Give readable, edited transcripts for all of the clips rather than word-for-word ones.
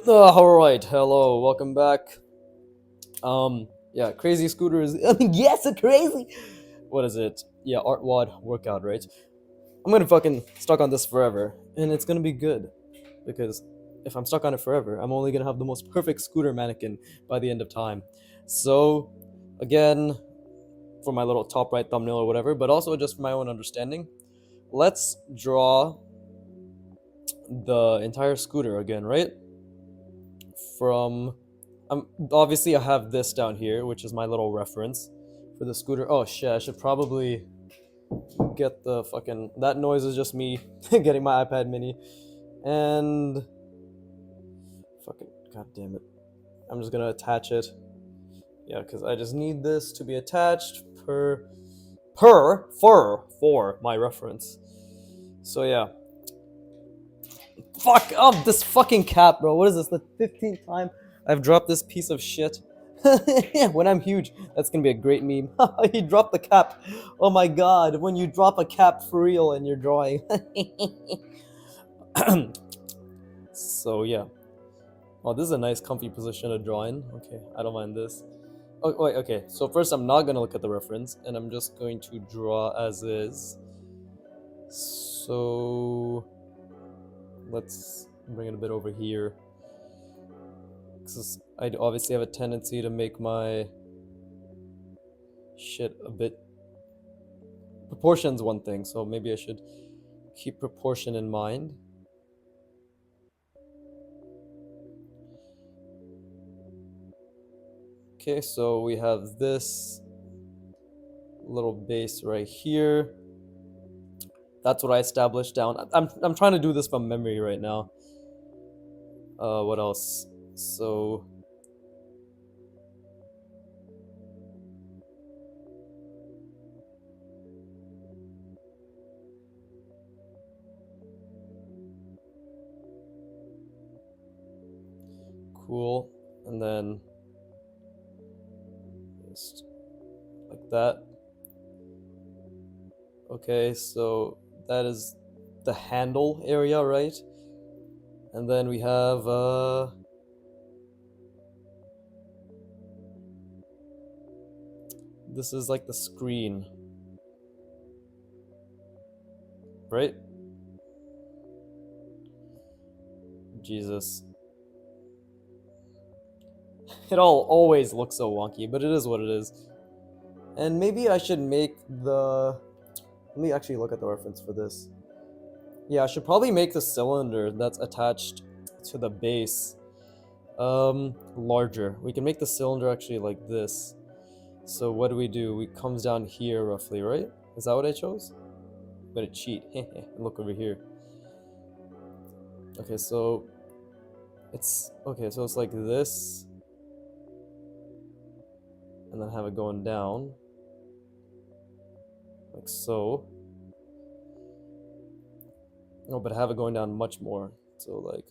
Alright, hello, welcome back. Yeah, crazy scooters. I mean, yes, a crazy. What is it? Yeah, artwod workout, right? I'm gonna fucking stuck on this forever, and it's gonna be good because if I'm stuck on it forever, I'm only gonna have the most perfect scooter mannequin by the end of time. So, again, for my little top right thumbnail or whatever, but also just for my own understanding, let's draw the entire scooter again, right? From obviously I have this down here, which is my little reference for the scooter. Oh shit, I should probably get the fucking that noise is just me getting my iPad mini. And fucking god damn it. I'm just gonna attach it. Yeah, because I just need this to be attached for my reference. So yeah. Fuck up this fucking cap, bro. What is this? The 15th time I've dropped this piece of shit. When I'm huge, that's gonna be a great meme. He dropped the cap. Oh my god, when you drop a cap for real and you're drawing. So yeah. Oh, this is a nice comfy position to draw in. Okay, I don't mind this. Oh wait, okay. So first I'm not gonna look at the reference and I'm just going to draw as is. So let's bring it a bit over here. Because I obviously have a tendency to make my shit a bit. Proportion's one thing, so maybe I should keep proportion in mind. Okay, so we have this little base right here. That's what I established down. I'm trying to do this from memory right now. What else? So cool, and then just like that. Okay, so that is the handle area, right? And then we have this is like the screen, right? Jesus. It all always looks so wonky, but it is what it is. And maybe I should make the... Let me actually look at the reference for this. Yeah, I should probably make the cylinder that's attached to the base larger. We can make the cylinder actually like this. So what do? It comes down here roughly, right? Is that what I chose? I'm gonna cheat. Look over here. Okay, so it's like this, and then have it going down like so. No, but have it going down much more. So like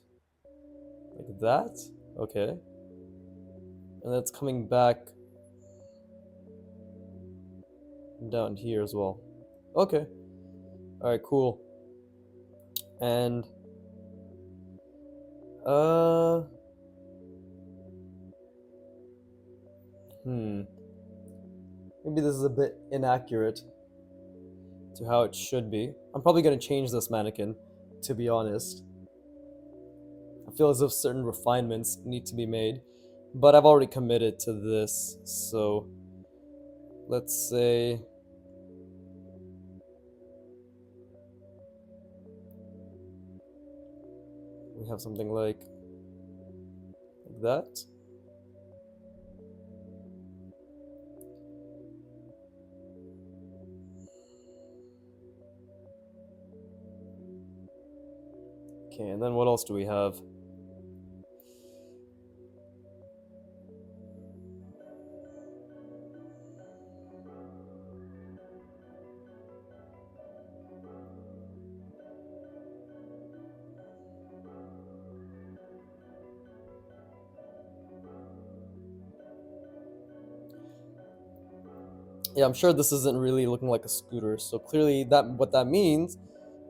that. Okay. And that's coming back down here as well. Okay. Alright, cool. And maybe this is a bit inaccurate to how it should be. I'm probably gonna change this mannequin, to be honest. I feel as if certain refinements need to be made, but I've already committed to this, so let's say we have something like that. Okay, and then what else do we have? Yeah, I'm sure this isn't really looking like a scooter, so clearly what that means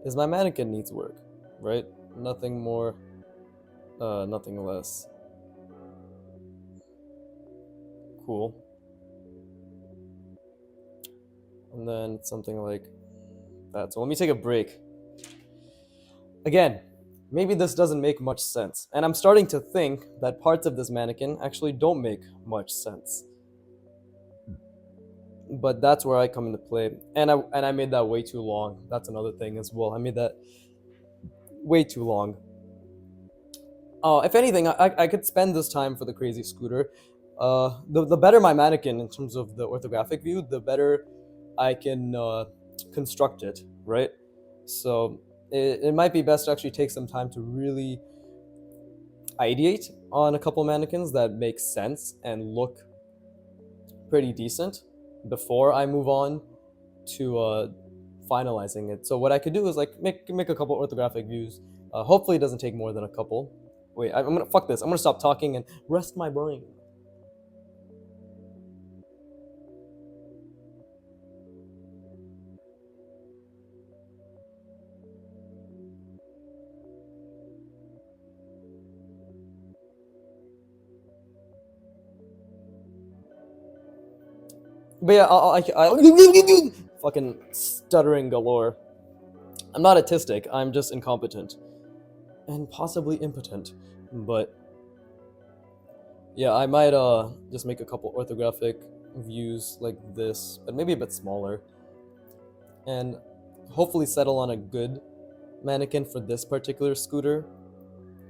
is my mannequin needs work, right? Nothing more Nothing less. Cool. And then something like that. So let me take a break. Again, maybe this doesn't make much sense. And I'm starting to think that parts of this mannequin actually don't make much sense. But that's where I come into play. And I made that way too long. That's another thing as well. I made that way too long. If anything, I could spend this time for the crazy scooter. The better my mannequin in terms of the orthographic view, the better I can construct it, right? So it might be best to actually take some time to really ideate on a couple mannequins that make sense and look pretty decent before I move on to finalizing it. So what I could do is like make a couple orthographic views. Hopefully, it doesn't take more than a couple. Wait, I'm gonna fuck this. I'm gonna stop talking and rest my brain. But yeah, fucking stuttering galore. I'm not autistic. I'm just incompetent and possibly impotent. But yeah, I might just make a couple orthographic views like this, but maybe a bit smaller, and hopefully settle on a good mannequin for this particular scooter.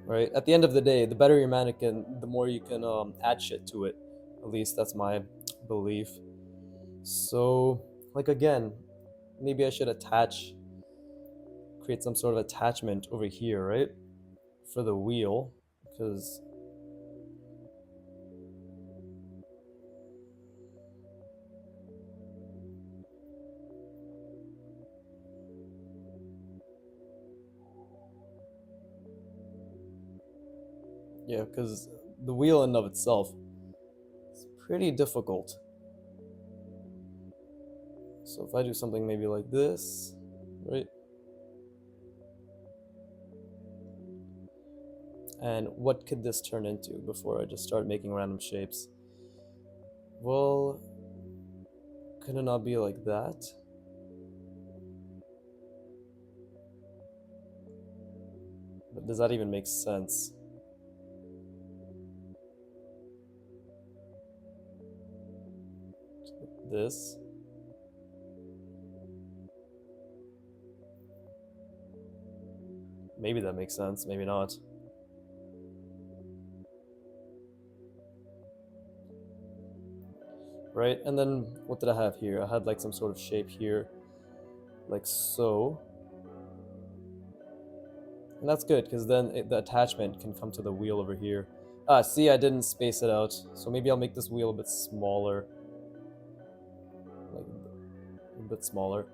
Right? At the end of the day, the better your mannequin, the more you can add shit to it. At least that's my belief. So, like again, maybe I should create some sort of attachment over here, right? For the wheel, because yeah, because the wheel in and of itself is pretty difficult. So if I do something maybe like this, right? And what could this turn into before I just start making random shapes? Well, could it not be like that? But does that even make sense? This? Maybe that makes sense, maybe not. Right? And then what did I have here? I had like some sort of shape here, like so. And that's good because then the attachment can come to the wheel over here. Ah, see, I didn't space it out. So maybe I'll make this wheel a bit smaller. Like a bit smaller.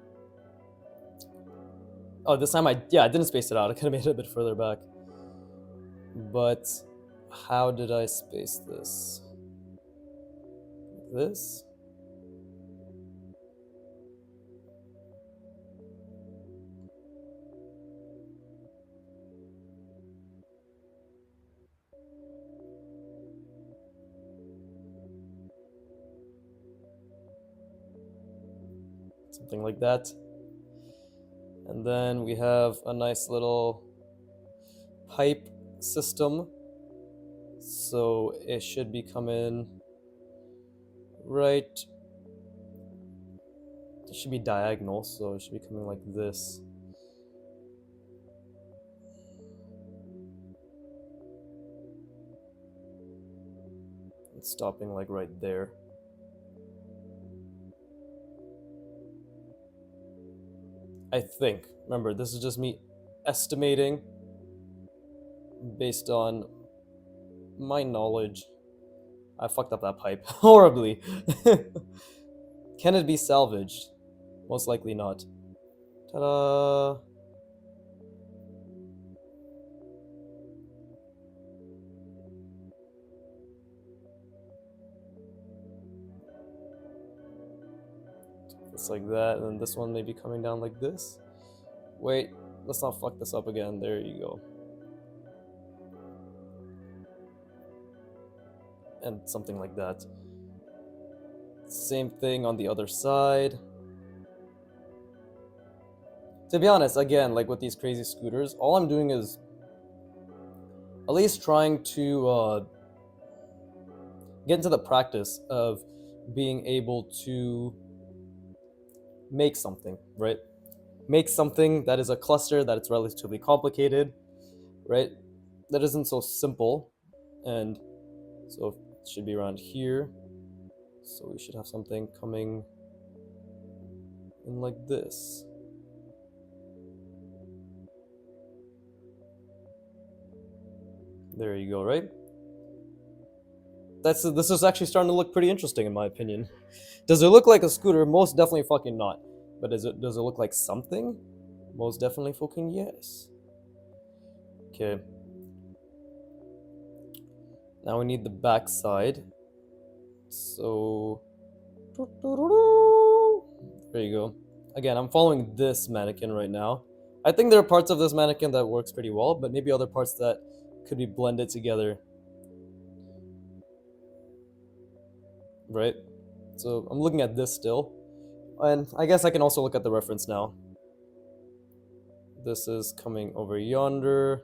Oh, this time I didn't space it out. I could have made it a bit further back. But how did I space this? Like this? Something like that. And then we have a nice little pipe system. So it should be coming right. It should be diagonal, so it should be coming like this. And stopping like right there. I think. Remember, this is just me estimating based on my knowledge. I fucked up that pipe horribly. Can it be salvaged? Most likely not. Ta-da! It's like that, and then this one may be coming down like this. Wait, let's not fuck this up again. There you go. and something like that. Same thing on the other side. To be honest, again, like with these crazy scooters, all I'm doing is at least trying to get into the practice of being able to make something, right? Make something that is a cluster, that it's relatively complicated, right? That isn't so simple. And so it should be around here. So we should have something coming in like this. There you go, right? This is actually starting to look pretty interesting in my opinion. Does it look like a scooter? Most definitely fucking not. But does it look like something? Most definitely fucking yes. Okay. Now we need the back side. So there you go. Again, I'm following this mannequin right now. I think there are parts of this mannequin that works pretty well, but maybe other parts that could be blended together. Right? So I'm looking at this still. And I guess I can also look at the reference now. This is coming over yonder,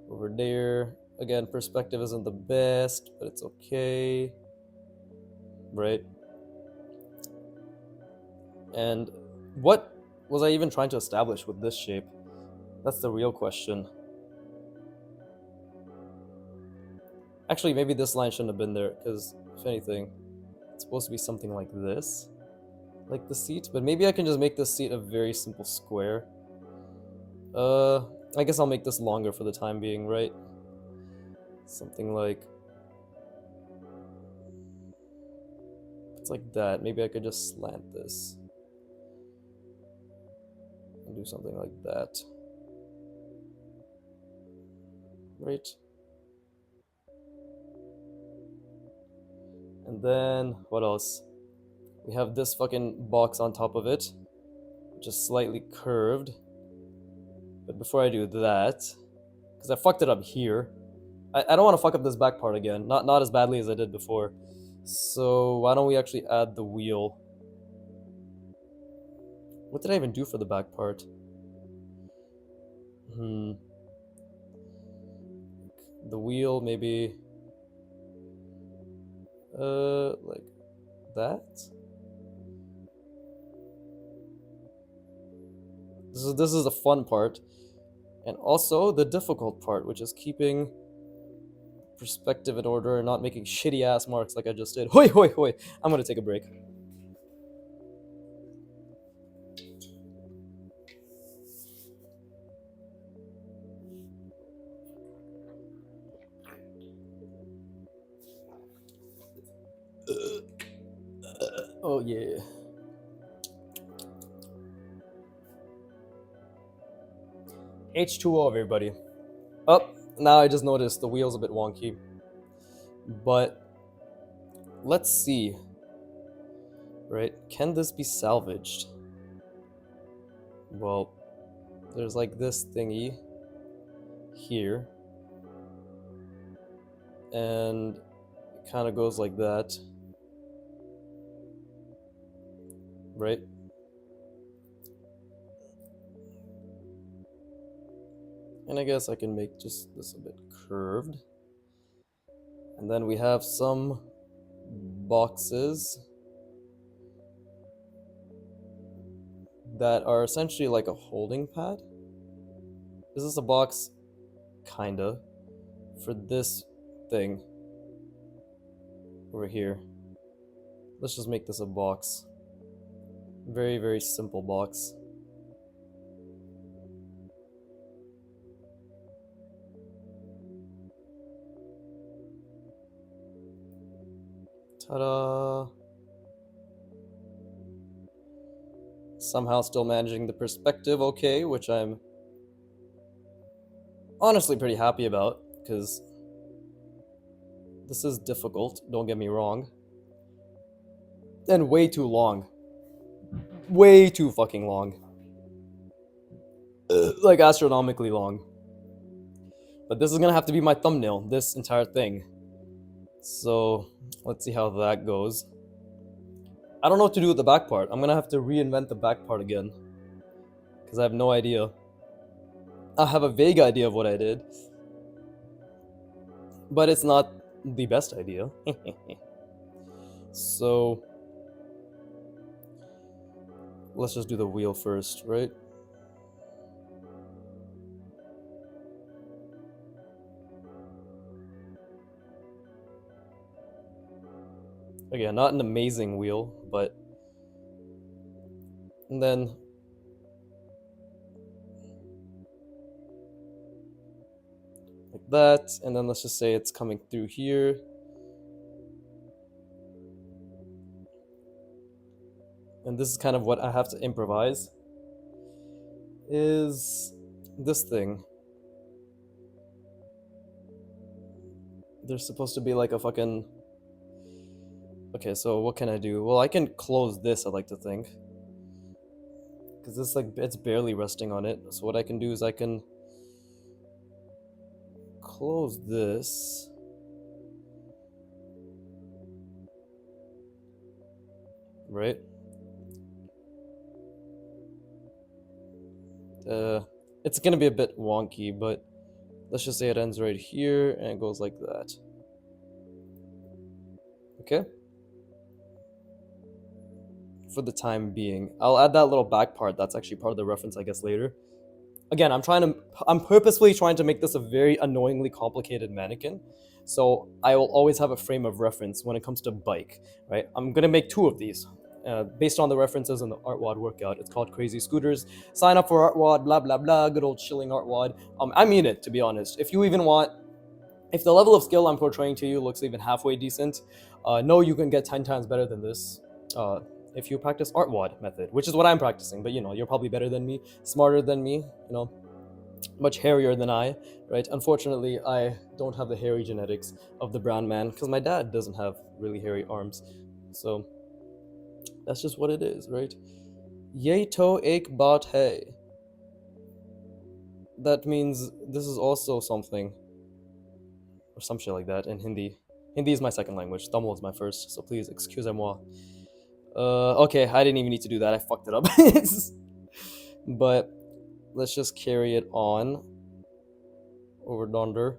over there. Again, perspective isn't the best, but it's okay. Right? And what was I even trying to establish with this shape? That's the real question. Actually, maybe this line shouldn't have been there, because if anything, it's supposed to be something like this. Like the seat, but maybe I can just make this seat a very simple square. I guess I'll make this longer for the time being, right? Something like... it's like that. Maybe I could just slant this. And do something like that. Right? And then, what else? We have this fucking box on top of it, which is slightly curved. But before I do that, because I fucked it up here, I don't want to fuck up this back part again. Not as badly as I did before. So why don't we actually add the wheel? What did I even do for the back part? The wheel, maybe... like that? This is the fun part. And also the difficult part, which is keeping perspective in order and not making shitty ass marks like I just did. Hoi hoi hoi! I'm gonna take a break. Oh yeah. H2O, everybody. Oh, now I just noticed the wheel's a bit wonky. But let's see. Right? Can this be salvaged? Well, there's like this thingy here. And it kind of goes like that. Right? And I guess I can make just this a bit curved. And then we have some boxes that are essentially like a holding pad. Is this a box? Kinda. For this thing over here. Let's just make this a box. Very, very simple box. Ta-da! Somehow still managing the perspective okay, which I'm honestly pretty happy about, because this is difficult, don't get me wrong. And way too long. Way too fucking long. Like astronomically long. But this is gonna have to be my thumbnail, this entire thing. So let's see how that goes. I don't know what to do with the back part. I'm gonna have to reinvent the back part again because I have no idea. I have a vague idea of what I did, but it's not the best idea. So let's just do the wheel first, right? Again, not an amazing wheel, but and then like that, and then let's just say it's coming through here. And this is kind of what I have to improvise, is this thing. There's supposed to be like a fucking... Okay, so what can I do? Well, I can close this, I like to think. Because it's like, it's barely resting on it. So what I can do is I can close this. Right? It's gonna be a bit wonky, but let's just say it ends right here and it goes like that. Okay? For the time being. I'll add that little back part. That's actually part of the reference, I guess, later. Again, I'm purposefully trying to make this a very annoyingly complicated mannequin. So I will always have a frame of reference when it comes to bike, right? I'm gonna make two of these. Based on the references in the artwod workout. It's called Crazy Scooters. Sign up for artwod, blah blah blah, good old shilling artwod. I mean it, to be honest. If the level of skill I'm portraying to you looks even halfway decent, know you can get 10 times better than this if you practice artwod method, which is what I'm practicing. But you're probably better than me, smarter than me, much hairier than I, right? Unfortunately, I don't have the hairy genetics of the brown man because my dad doesn't have really hairy arms. So that's just what it is, right? Ye to ek baat hai. That means this is also something, or some shit like that in Hindi. Hindi is my second language. Tamil is my first, so please excusez-moi. Okay, I didn't even need to do that. I fucked it up. But let's just carry it on over Donder.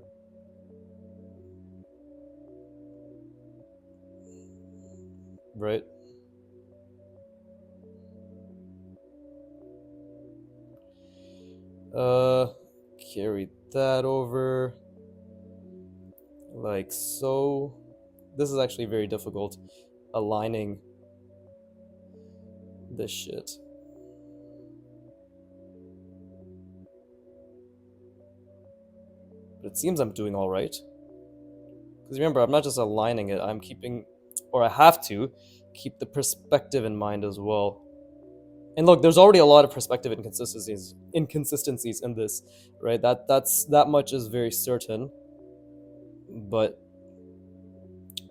Right? Carry that over like so. This is actually very difficult, aligning this shit. But it seems I'm doing all right. Because remember, I'm not just aligning it, I'm keeping, or I have to, keep the perspective in mind as well. And look, there's already a lot of perspective inconsistencies in this, right? That much is very certain. But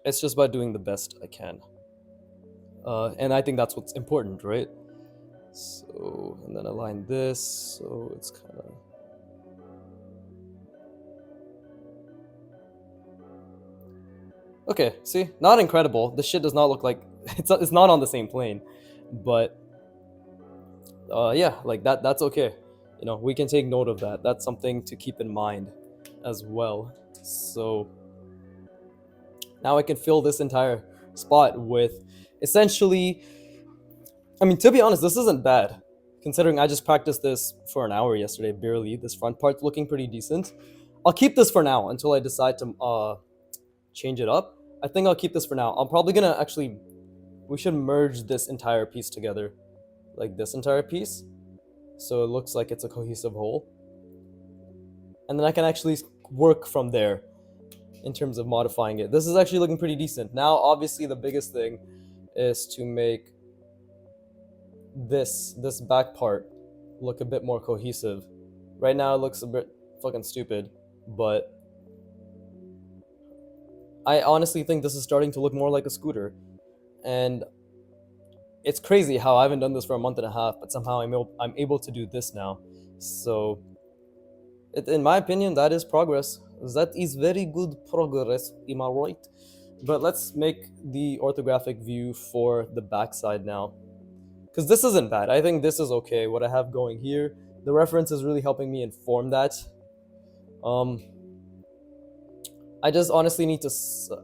it's just about doing the best I can. And I think that's what's important, right? So, and then align this, so it's kind of... Okay, see? Not incredible. This shit does not look like... It's not on the same plane. But... yeah, like that's okay. We can take note of that. That's something to keep in mind as well. So... Now I can fill this entire spot with... Essentially... I mean, to be honest, this isn't bad. Considering I just practiced this for an hour yesterday, barely. This front part's looking pretty decent. I'll keep this for now until I decide to change it up. I think I'll keep this for now. I'm probably gonna actually... We should merge this entire piece together. Like this entire piece. So it looks like it's a cohesive whole. And then I can actually work from there in terms of modifying it. This is actually looking pretty decent. Now, obviously, the biggest thing is to make this back part look a bit more cohesive. Right now, it looks a bit fucking stupid, but I honestly think this is starting to look more like a scooter. And it's crazy how I haven't done this for a month and a half, but somehow I'm able to do this now. So, in my opinion, that is progress. That is very good progress, am I right? But let's make the orthographic view for the backside now. Because this isn't bad. I think this is okay. What I have going here, the reference is really helping me inform that. Um, I just honestly need to.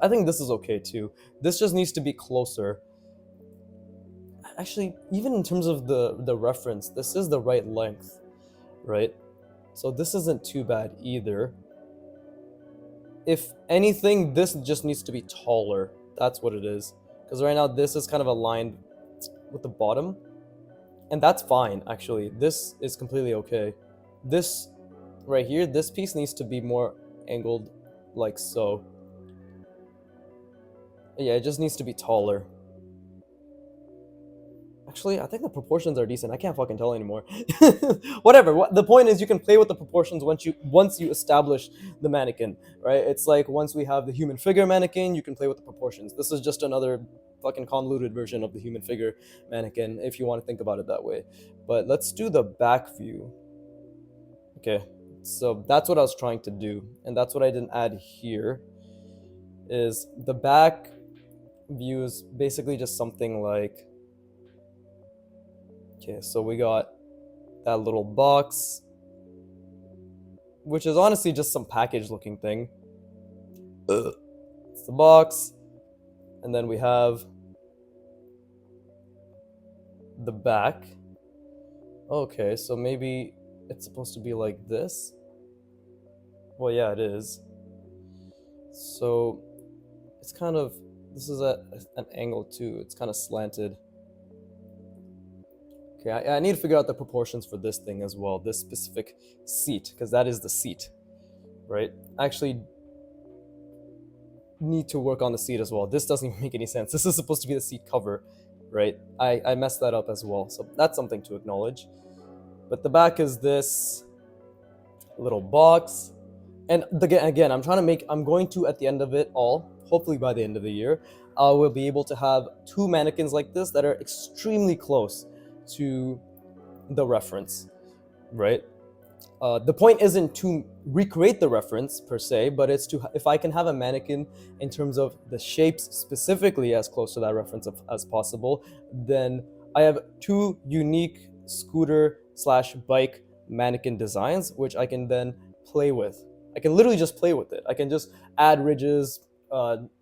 I think this is okay too. This just needs to be closer. Actually, even in terms of the reference, this is the right length, right? So this isn't too bad either. If anything, this just needs to be taller. That's what it is. Because right now this is kind of aligned with the bottom, and that's fine actually. This is completely okay. This right here, this piece needs to be more angled like so. Yeah, it just needs to be taller. Actually, I think the proportions are decent. I can't fucking tell anymore. Whatever. The point is, you can play with the proportions once you establish the mannequin, right? It's like once we have the human figure mannequin, you can play with the proportions. This is just another fucking convoluted version of the human figure mannequin, if you want to think about it that way. But let's do the back view. Okay, so that's what I was trying to do, and that's what I didn't add here. Is the back view is basically just something like. Okay, so we got that little box, which is honestly just some package looking thing. It's the box, and then we have the back. Okay, so maybe it's supposed to be like this. Well, yeah, it is. So it's kind of, this is at an angle too. It's kind of slanted. Okay, I need to figure out the proportions for this thing as well, this specific seat, because that is the seat, right? I actually need to work on the seat as well. This doesn't even make any sense. This is supposed to be the seat cover, right? I messed that up as well, so that's something to acknowledge. But the back is this little box. And again, I'm going to, at the end of it all, hopefully by the end of the year, I will be able to have two mannequins like this that are extremely close to the reference, right? The point isn't to recreate the reference per se, but it's to, if I can have a mannequin in terms of the shapes specifically as close to that reference as possible, then I have two unique scooter slash bike mannequin designs, which I can then play with. I can literally just play with it. I can just add ridges,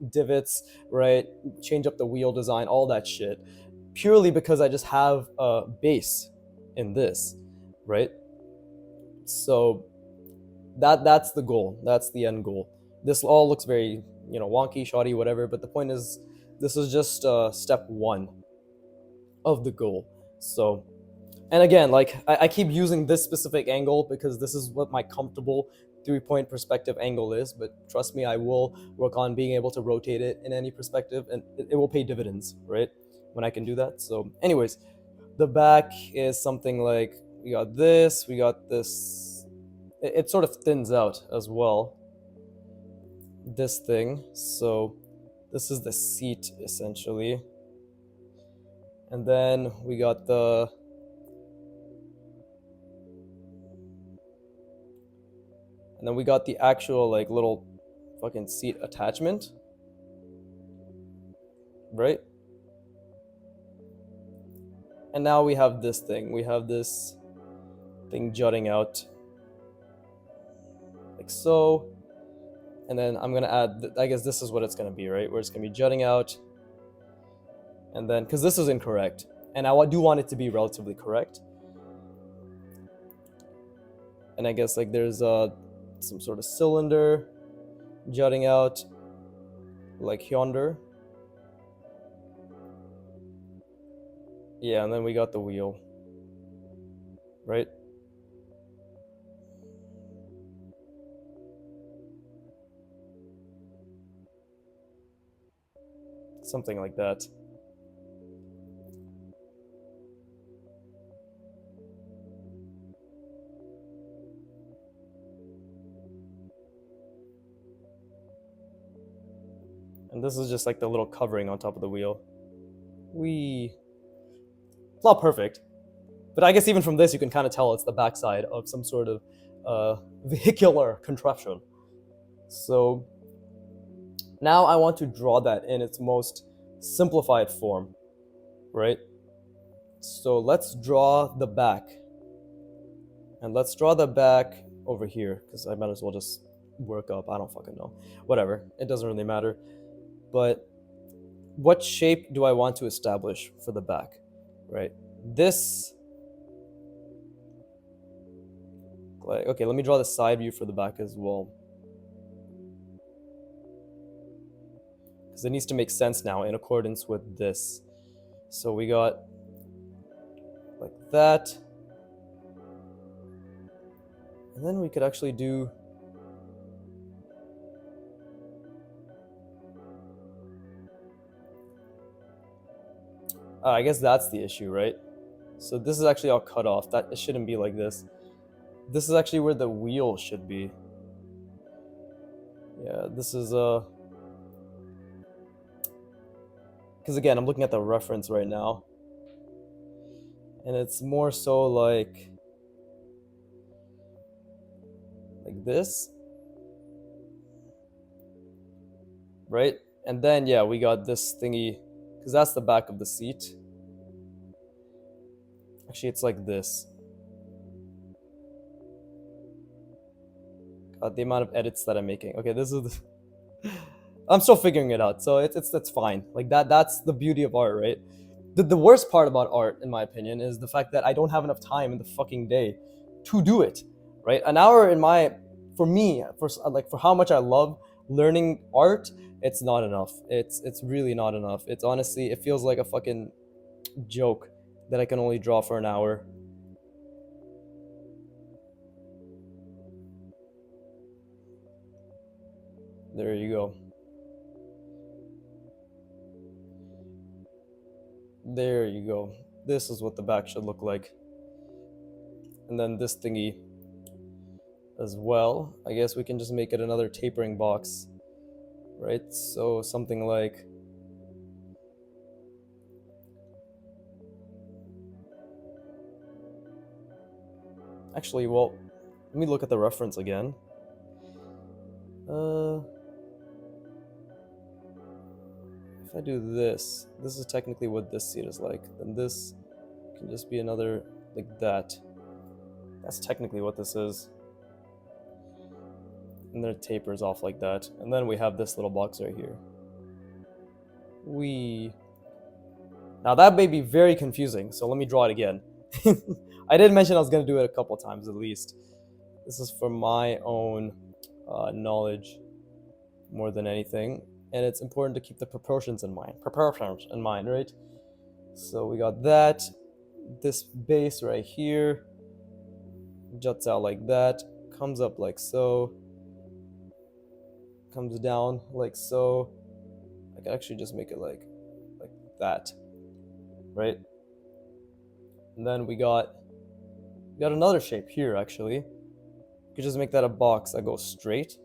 divots, right? Change up the wheel design, all that shit, purely because I just have a base in this, right? So that's the goal. That's the end goal. This all looks very, wonky, shoddy, whatever. But the point is, this is just step one of the goal. So, and again, like I keep using this specific angle because this is what my comfortable 3-point perspective angle is. But trust me, I will work on being able to rotate it in any perspective, and it will pay dividends, right? When I can do that. So, anyways, the back is something like, we got this, it sort of thins out as well, this thing. So this is the seat essentially, and then we got the actual like little fucking seat attachment, right? And now we have this thing. We have this thing jutting out like so. And then I'm gonna add, I guess this is what it's gonna be, right? Where it's gonna be jutting out. And then, because this is incorrect, and I do want it to be relatively correct. And I guess like there's some sort of cylinder jutting out like yonder. Yeah, and then we got the wheel, right? Something like that. And this is just like the little covering on top of the wheel. It's not perfect, but I guess even from this you can kind of tell it's the backside of some sort of vehicular contraption. So Now I want to draw that in its most simplified form, right? So let's draw the back. And let's draw the back over here, because I might as well just work up. I don't fucking know. Whatever. It doesn't really matter. But what shape do I want to establish for the back, right? This, like, okay, let me draw the side view for the back as well. Because it needs to make sense now in accordance with this. So we got like that. And then we could actually do I guess that's the issue, right? So this is actually all cut off. That it shouldn't be like this. This is actually where the wheel should be. Yeah, this is because again, I'm looking at the reference right now. And it's more so like this. Right? And then yeah, we got this thingy because that's the back of the seat. Actually, it's like this. God, the amount of edits that I'm making. Okay, this is I'm still figuring it out, so it's fine. Like that's the beauty of art, right? The worst part about art, in my opinion, is the fact that I don't have enough time in the fucking day to do it, right? An hour in my, for me, for how much I love learning art, it's not enough. It's really not enough. It's honestly, it feels like a fucking joke that I can only draw for an hour. There you go. There you go. This is what the back should look like. And then this thingy as well. I guess we can just make it another tapering box, right? So something like actually, well, let me look at the reference again. If I do this, this is technically what this seat is like. Then this can just be another like that. That's technically what this is. And then it tapers off like that. And then we have this little box right here. Now that may be very confusing, so let me draw it again. I did mention I was going to do it a couple times at least. This is for my own knowledge more than anything. And it's important to keep the proportions in mind. Right? So we got that. This base right here juts out like that, comes up like so, comes down like so. I can actually just make it like that, right? And then we got another shape here actually. We could just make that a box that goes straight.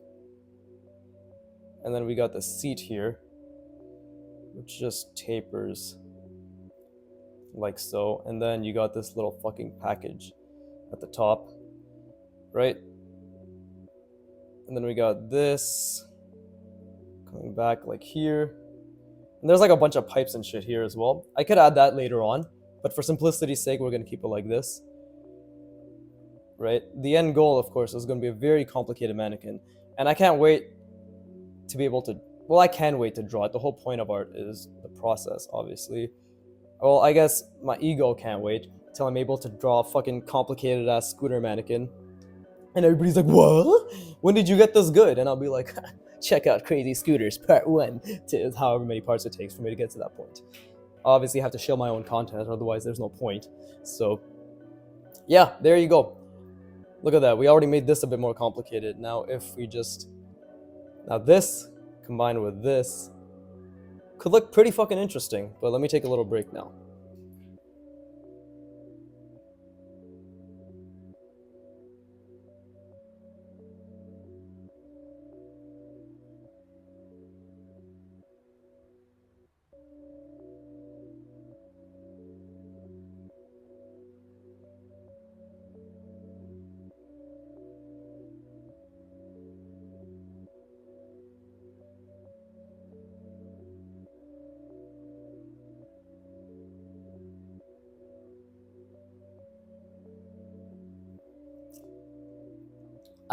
And then we got the seat here, which just tapers like so. And then you got this little fucking package at the top, right? And then we got this coming back like here. And there's like a bunch of pipes and shit here as well. I could add that later on, but for simplicity's sake, we're gonna keep it like this, right? The end goal, of course, is gonna be a very complicated mannequin. And I can't wait to be able to, well, I can wait to draw it. The whole point of art is the process, obviously. Well, I guess my ego can't wait till I'm able to draw a fucking complicated ass scooter mannequin. And everybody's like, what? When did you get this good? And I'll be like, check out Crazy Scooters Part 1 to however many parts it takes for me to get to that point. Obviously, I have to show my own content, otherwise there's no point. So, yeah, there you go. Look at that. We already made this a bit more complicated. Now, if we just... Now, this combined with this could look pretty fucking interesting, but let me take a little break now.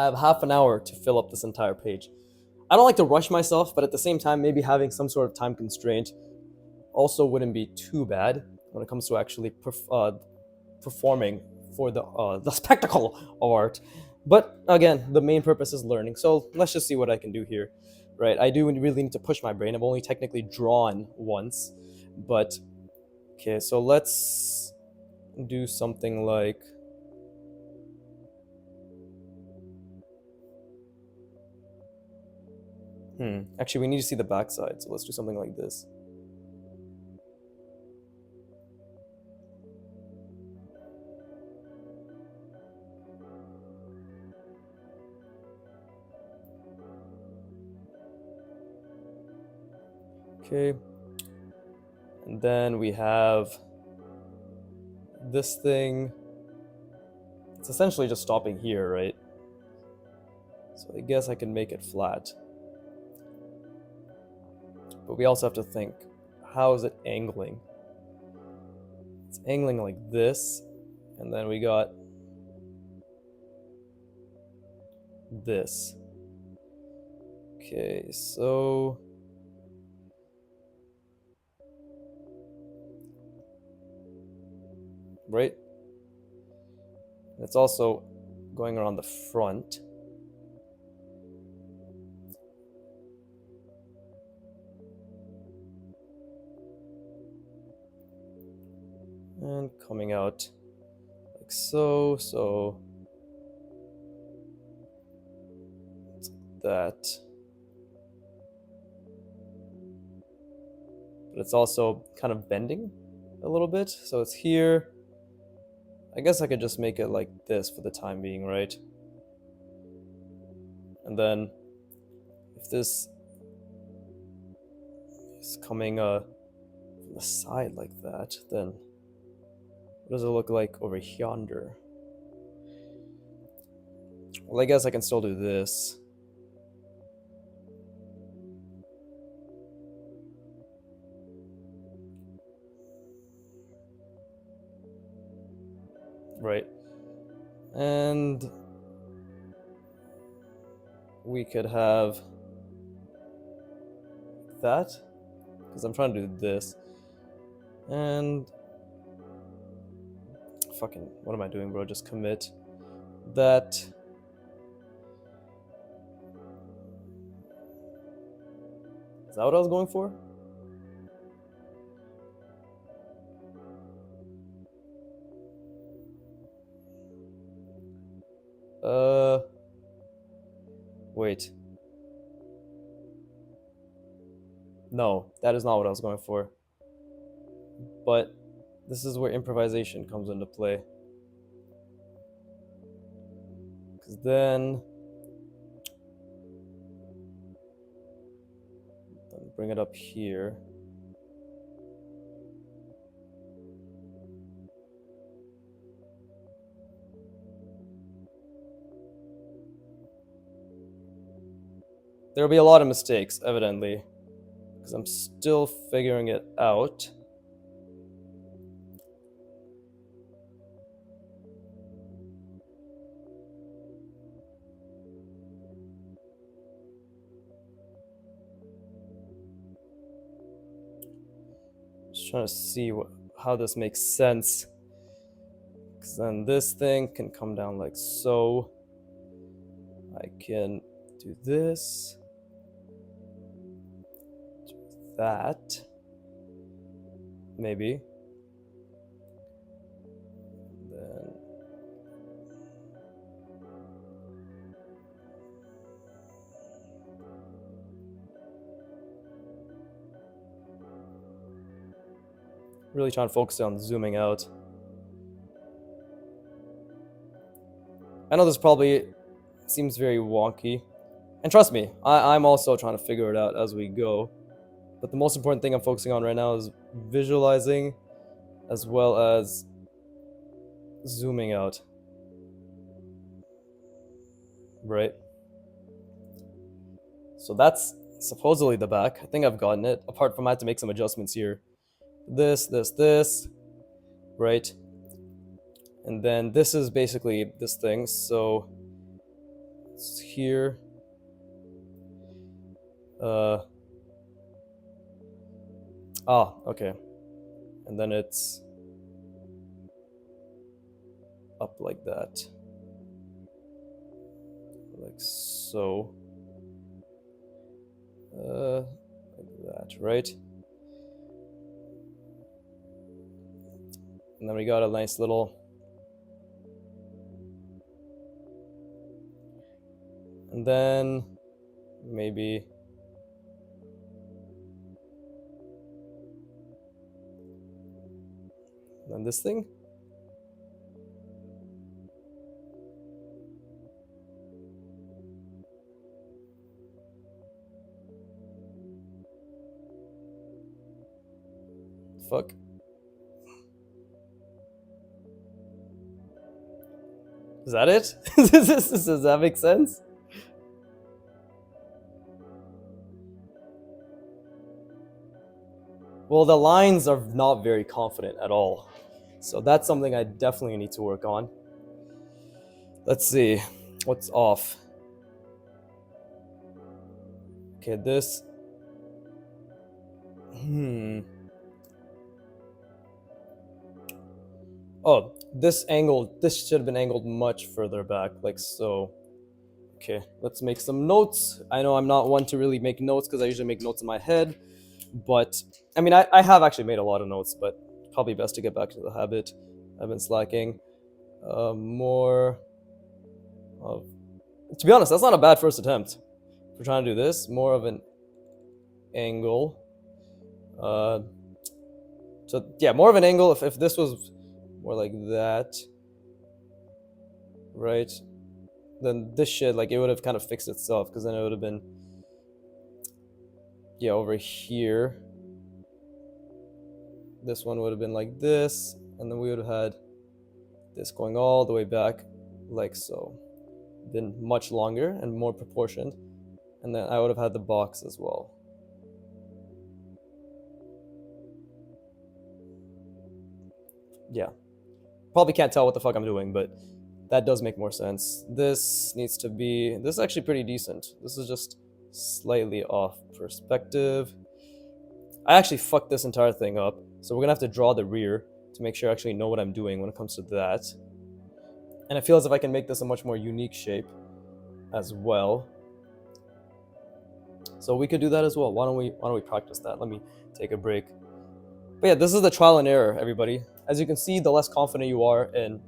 I have half an hour to fill up this entire page. I don't like to rush myself, but at the same time, maybe having some sort of time constraint also wouldn't be too bad when it comes to actually performing for the spectacle of art. But again, the main purpose is learning. So let's just see what I can do here, right? I do really need to push my brain. I've only technically drawn once, but okay. So let's do something like. Actually, we need to see the backside, so let's do something like this. Okay. And then we have this thing. It's essentially just stopping here, right? So I guess I can make it flat. But we also have to think, how is it angling? It's angling like this, and then we got this. Okay, so right? It's also going around the front. And coming out like so, so it's like that. But it's also kind of bending a little bit. So it's here. I guess I could just make it like this for the time being, right? And then if this is coming from the side like that, then what does it look like over yonder? Well, I guess I can still do this. Right. And we could have that, because I'm trying to do this. And fucking, what am I doing, bro? Just commit that. Is that what I was going for? Wait. No, that is not what I was going for. But this is where improvisation comes into play. Because then bring it up here. There'll be a lot of mistakes, evidently, because I'm still figuring it out. Just trying to see how this makes sense. Because then this thing can come down like so. I can do this. Do that. Maybe. Then really trying to focus on zooming out. I know this probably seems very wonky. And trust me, I'm also trying to figure it out as we go. But the most important thing I'm focusing on right now is visualizing as well as zooming out. Right? So that's supposedly the back. I think I've gotten it. Apart from I had to make some adjustments here. This, right? And then this is basically this thing. So it's here. Okay. And then it's up like that. Like so. Like that, right? And then we got a nice little... And then maybe... And then this thing? Fuck. Is that it? Does that make sense? Well, the lines are not very confident at all. So that's something I definitely need to work on. Let's see. What's off? Okay, this... Oh, this angle, this should have been angled much further back, like so. Okay, let's make some notes. I know I'm not one to really make notes because I usually make notes in my head, but I mean, I have actually made a lot of notes, but probably best to get back to the habit. I've been slacking. More of... To be honest, that's not a bad first attempt. If we're trying to do this, more of an angle. So yeah, more of an angle. If this was more like that, right? Then this shit, like, it would have kind of fixed itself, because then it would have been, yeah, over here. This one would have been like this, and then we would have had this going all the way back, like so. Been much longer and more proportioned, and then I would have had the box as well. Yeah. Probably can't tell what the fuck I'm doing, but that does make more sense. This needs to be... This is actually pretty decent. This is just slightly off perspective. I actually fucked this entire thing up, so we're gonna have to draw the rear to make sure I actually know what I'm doing when it comes to that. And I feel as if I can make this a much more unique shape as well. So we could do that as well. Why don't we practice that? Let me take a break. But yeah, this is the trial and error, everybody. As you can see, the less confident you are in...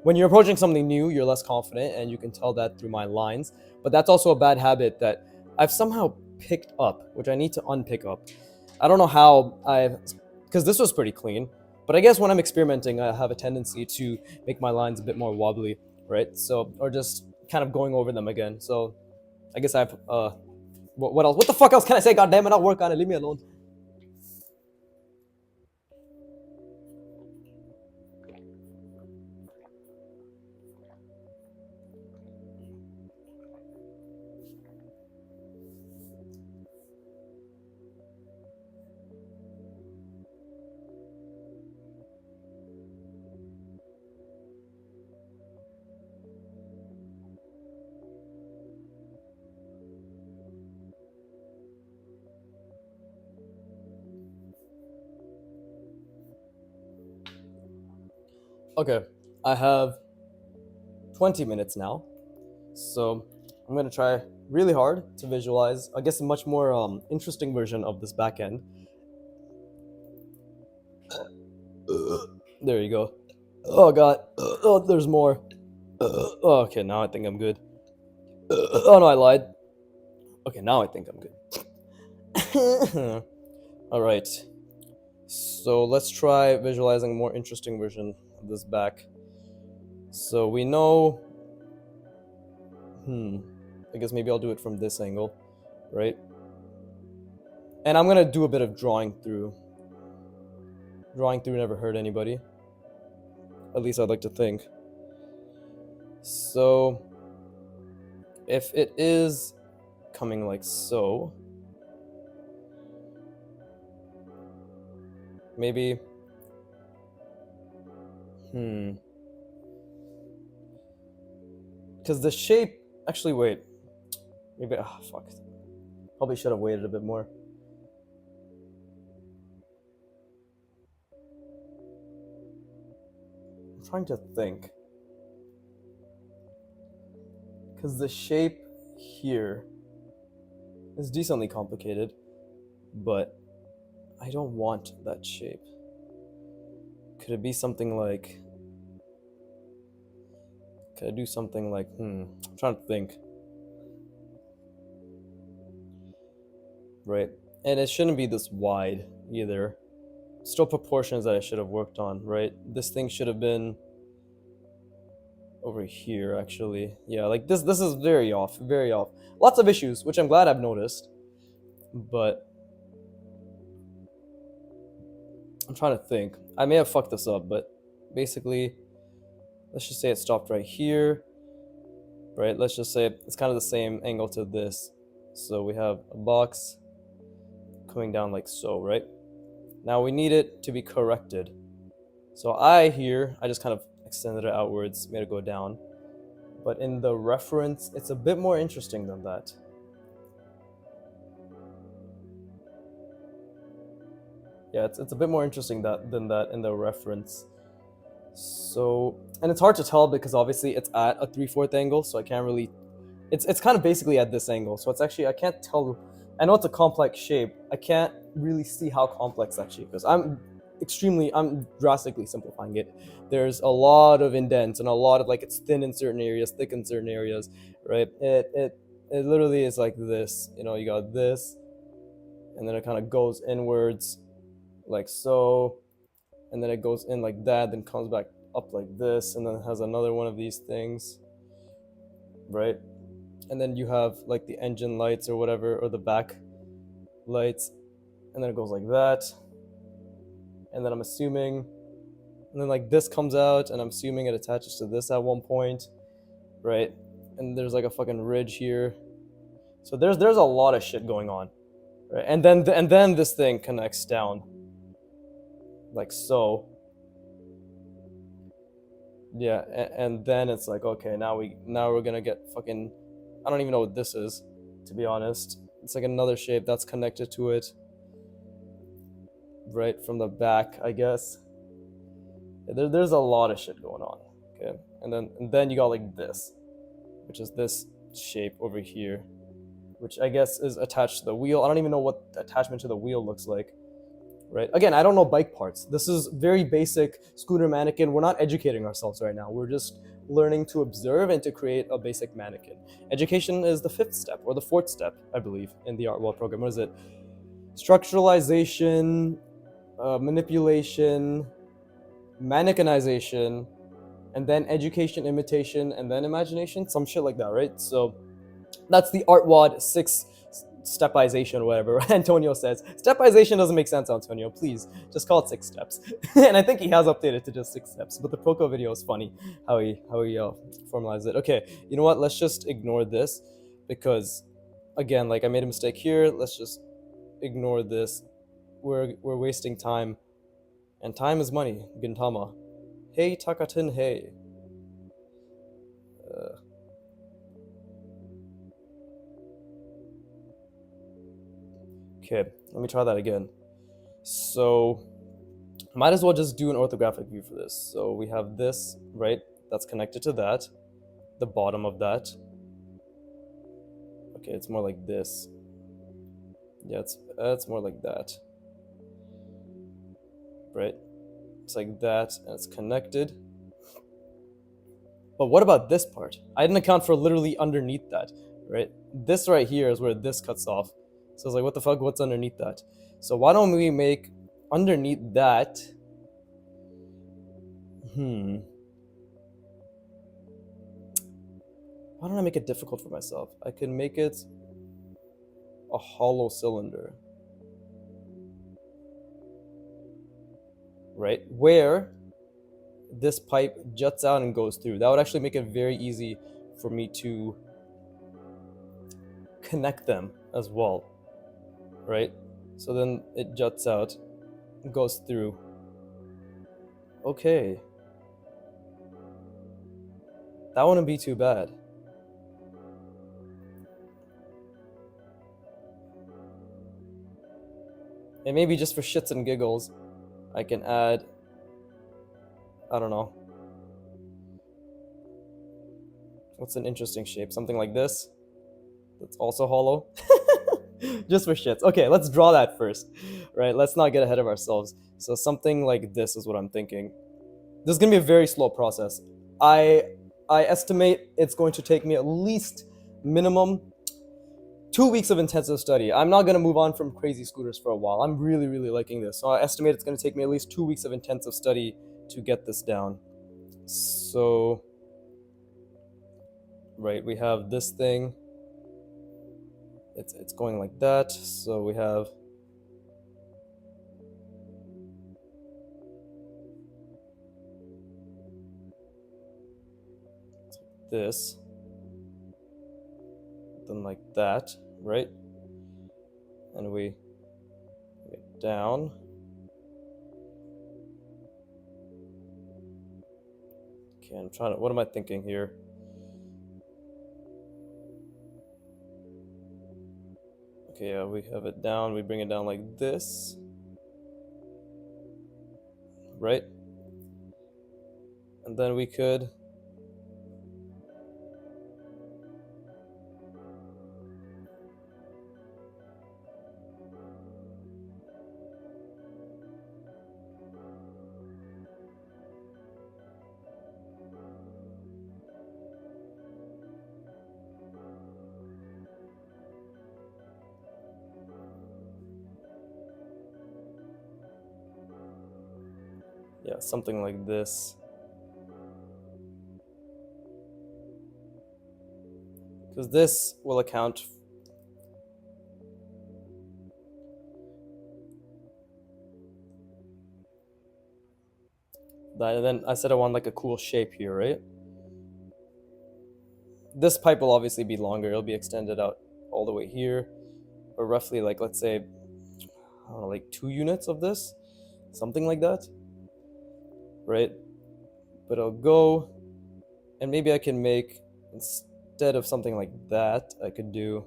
When you're approaching something new, you're less confident, and you can tell that through my lines. But that's also a bad habit that I've somehow picked up, which I need to unpick up. I don't know how because this was pretty clean, but I guess when I'm experimenting, I have a tendency to make my lines a bit more wobbly, right? So, or just kind of going over them again. So I guess I've, what else? What the fuck else can I say? God damn it, I'll work on it. Leave me alone. Okay, I have 20 minutes now, so I'm gonna try really hard to visualize, I guess, a much more interesting version of this back end. There you go. Oh god. Oh, there's more. Okay, now I think I'm good. Oh no, I lied. Okay, now I think I'm good. Alright. So let's try visualizing a more interesting version of this back. So we know... I guess maybe I'll do it from this angle, right? And I'm gonna do a bit of drawing through. Drawing through never hurt anybody. At least I'd like to think. So if it is coming like so, maybe... Because the shape, Actually, wait. Maybe. Ah, fuck. Probably should have waited a bit more. I'm trying to think. Because the shape here is decently complicated, but I don't want that shape. Could it be something like. Could I do something like. I'm trying to think. Right? And it shouldn't be this wide either. Still proportions that I should have worked on, right? This thing should have been over here, actually. Yeah, like this is very off, very off. Lots of issues, which I'm glad I've noticed. But I'm trying to think. I may have fucked this up, but basically, let's just say it stopped right here, right? Let's just say it's kind of the same angle to this. So we have a box coming down like so, right? Now we need it to be corrected. So I just kind of extended it outwards, made it go down. But in the reference, it's a bit more interesting than that. Yeah, it's a bit more interesting than that in the reference. So, and it's hard to tell because obviously it's at a 3/4 angle, so I can't really. It's kind of basically at this angle, so it's actually I can't tell. I know it's a complex shape. I can't really see how complex that shape is. I'm drastically simplifying it. There's a lot of indents and a lot of like it's thin in certain areas, thick in certain areas, right? It literally is like this. You know, you got this, and then it kind of goes inwards, like so, and then it goes in like that, then comes back up like this, and then it has another one of these things, right? And then you have like the engine lights or whatever, or the back lights, and then it goes like that, and then I'm assuming, and then like this comes out, and I'm assuming it attaches to this at one point, right? And there's like a fucking ridge here, so there's a lot of shit going on, right? And then this thing connects down, like so. Yeah, and then it's like, okay, now we're gonna get fucking, I don't even know what this is, to be honest. It's like another shape that's connected to it, right from the back, I guess. There's a lot of shit going on. Okay, and then you got like this, which is this shape over here, which I guess is attached to the wheel. I don't even know what attachment to the wheel looks like. Right. Again, I don't know bike parts. This is very basic scooter mannequin. We're not educating ourselves right now. We're just learning to observe and to create a basic mannequin. Education is the 5th step or the 4th step, I believe, in the artwod program. What is it? Structuralization, manipulation, mannequinization, and then education, imitation, and then imagination. Some shit like that, right? So that's the artwod 6 stepization or whatever Antonio says. Stepization doesn't make sense, Antonio. Please just call it 6 steps. And I think he has updated to just 6 steps. But the Proco video is funny how he formalized it. Okay, you know what? Let's just ignore this because, again, like I made a mistake here. Let's just ignore this. We're wasting time, and time is money. Gintama. Hey Takatin. Hey. Okay, let me try that again. So, might as well just do an orthographic view for this. So we have this, right? That's connected to that, the bottom of that. Okay, it's more like this. Yeah, it's more like that, right? It's like that, and it's connected. But what about this part? I didn't account for literally underneath that, right? This right here is where this cuts off. So I was like, what the fuck? What's underneath that? So why don't we make underneath that? Why don't I make it difficult for myself? I can make it a hollow cylinder, right? Where this pipe juts out and goes through. That would actually make it very easy for me to connect them as well, right? So then it juts out, goes through. Okay. That wouldn't be too bad. And maybe just for shits and giggles, I can add, I don't know, what's an interesting shape? Something like this. That's also hollow. Just for shits. Okay, let's draw that first. Right? Let's not get ahead of ourselves. So something like this is what I'm thinking. This is gonna be a very slow process. I I estimate it's going to take me at least minimum 2 weeks of intensive study. I'm not gonna move on from crazy scooters for a while. I'm really, really liking this. So I estimate it's gonna take me at least 2 weeks of intensive study to get this down. So right, we have this thing. It's going like that. So we have this, then like that, right? And we get down. Okay, I'm trying to, what am I thinking here? Okay, yeah, we have it down, we bring it down like this, right? And then we could yeah, something like this. Because this will account. And then I said I want like a cool shape here, right? This pipe will obviously be longer. It'll be extended out all the way here, or roughly like, let's say, I don't know, like 2 units of this, something like that, right? But I'll go, and maybe I can make, instead of something like that, I could do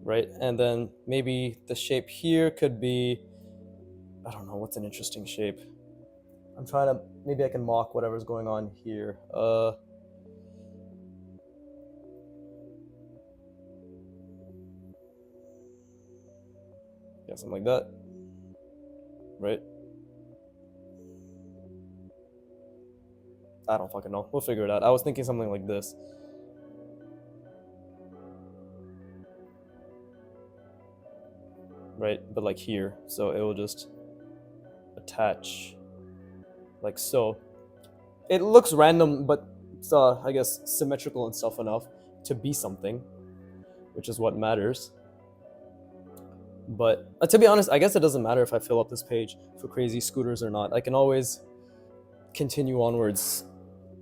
right? And then maybe the shape here could be, I don't know, what's an interesting shape? I'm trying to, maybe I can mock whatever's going on here. Yeah, something like that, right? I don't fucking know. We'll figure it out. I was thinking something like this. Right? But like here. So it will just attach like so. It looks random, but it's, I guess, symmetrical and stuff enough to be something, which is what matters. But to be honest, I guess it doesn't matter if I fill up this page for crazy scooters or not. I can always continue onwards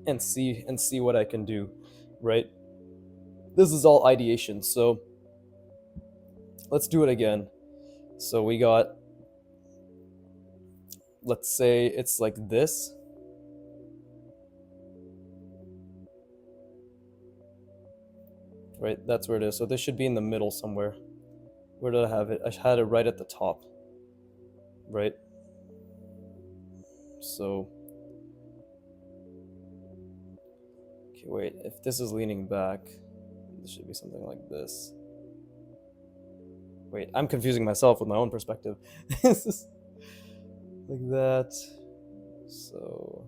and see what I can do, right? This is all ideation, so let's do it again. So we got, let's say it's like this. Right, that's where it is. So this should be in the middle somewhere. Where did I have it? I had it right at the top. Right? So, okay, wait. If this is leaning back, this should be something like this. Wait, I'm confusing myself with my own perspective. This is like that. So,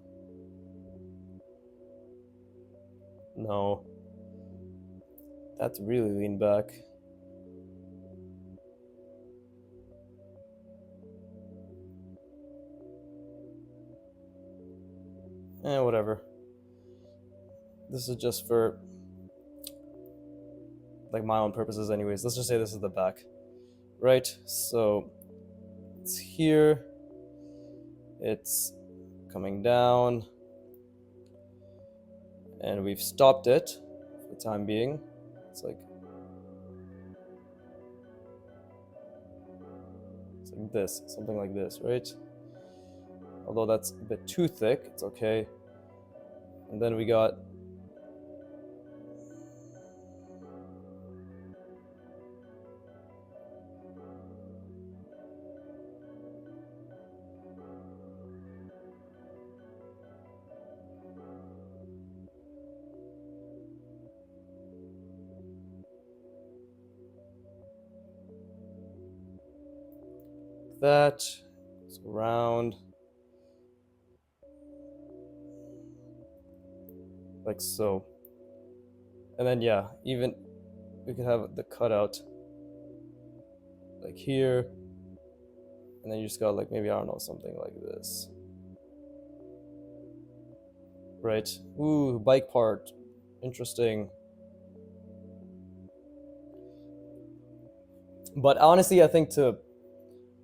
no. That's really lean back. Whatever. This is just for like my own purposes anyways. Let's just say this is the back. Right? So it's here. It's coming down. And we've stopped it for the time being. It's like It's like this, something like this, right? Although that's a bit too thick, it's okay. And then we got that. It's around like so. And then yeah, even we could have the cutout like here, and then you just got like maybe, I don't know, something like this, right? Ooh, bike part, interesting. But honestly, I think to